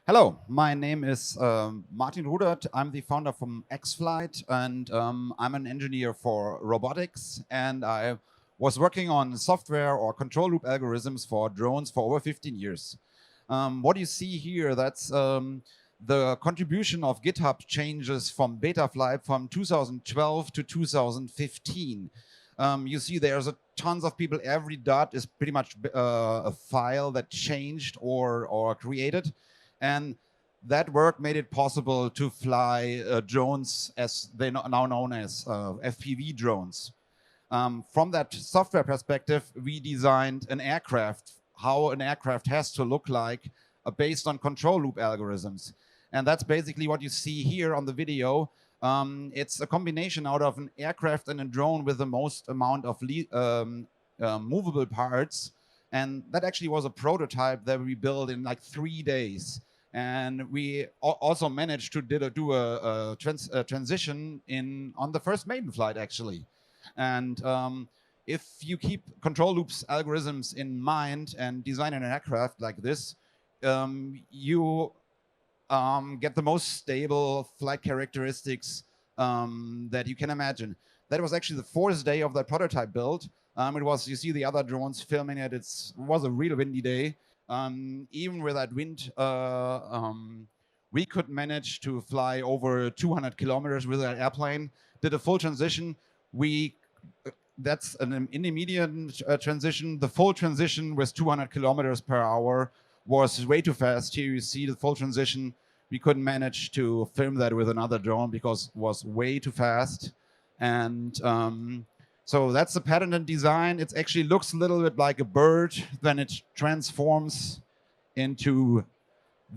Hello, my name is Martin Rudert. I'm the founder from XFLIGHT, and I'm an engineer for robotics. And I was working on software or control loop algorithms for drones for over 15 years. What you see here, that's the contribution of GitHub changes from Betaflight from 2012 to 2015. You see there's tons of people. Every dot is pretty much a file that changed or created. And that work made it possible to fly drones as they're now known as FPV drones. From that software perspective, we designed an aircraft, how an aircraft has to look like based on control loop algorithms. And that's basically what you see here on the video. It's a combination out of an aircraft and a drone with the most amount of movable parts. And that actually was a prototype that we built in like 3 days. And we also managed to do a transition on the first maiden flight, actually. And if you keep control loops algorithms in mind and design an aircraft like this, you get the most stable flight characteristics that you can imagine. That was actually the 4th day of that prototype build. It was, you see the other drones filming it. It was a real windy day. Even with that wind, we could manage to fly over 200 kilometers with that airplane. Did a full transition. That's an intermediate transition. The full transition with 200 kilometers per hour was way too fast. Here you see the full transition. We couldn't manage to film that with another drone because it was way too fast. And so that's the patented design. It actually looks a little bit like a bird, then it transforms into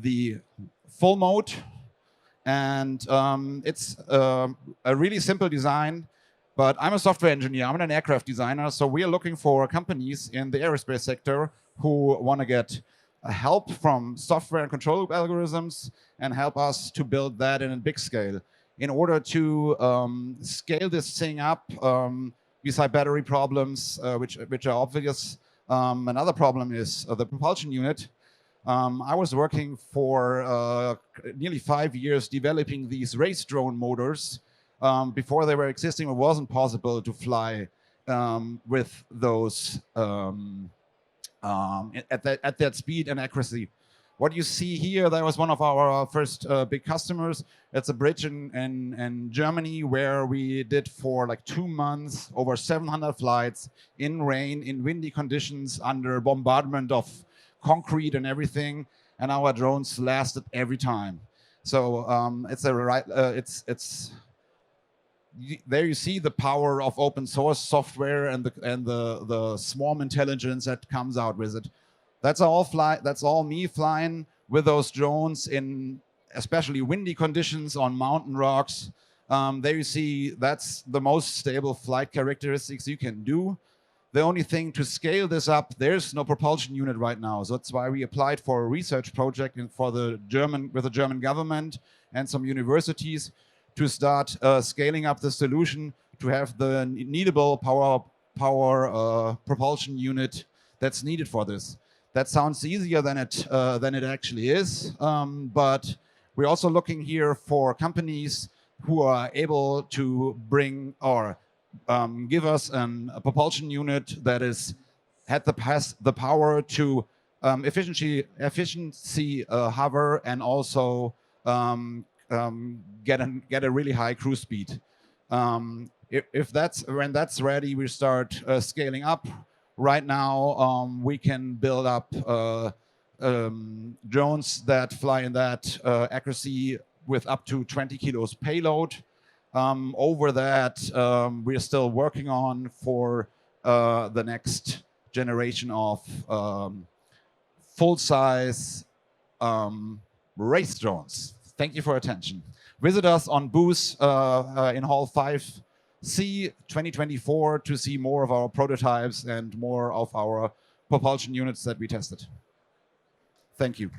the full mode. And it's a really simple design, but I'm a software engineer, I'm an aircraft designer, so we are looking for companies in the aerospace sector who want to get help from software and control loop algorithms and help us to build that in a big scale. In order to scale this thing up, beside battery problems, which are obvious, another problem is the propulsion unit. I was working for nearly 5 years developing these race drone motors. Before they were existing, it wasn't possible to fly with those at that speed and accuracy. What you see here, that was one of our first big customers. It's a bridge in Germany where we did for like 2 months, over 700 flights in rain, in windy conditions, under bombardment of concrete and everything. And our drones lasted every time. So there you see the power of open source software and the swarm intelligence that comes out with it. That's all me flying with those drones in especially windy conditions on mountain rocks. There you see that's the most stable flight characteristics you can do. The only thing to scale this up, there's no propulsion unit right now. So that's why we applied for a research project with the German government and some universities to start scaling up the solution to have the needable power propulsion unit that's needed for this. That sounds easier than it actually is, but we're also looking here for companies who are able to bring or give us a propulsion unit that had the power to efficiency hover and also get a really high cruise speed. When that's ready, we start scaling up. Right now, we can build up drones that fly in that accuracy with up to 20 kilos payload. Over that, we're still working on for the next generation of full-size race drones. Thank you for your attention. Visit us on booth in Hall 5C 2024 to see more of our prototypes and more of our propulsion units that we tested. Thank you.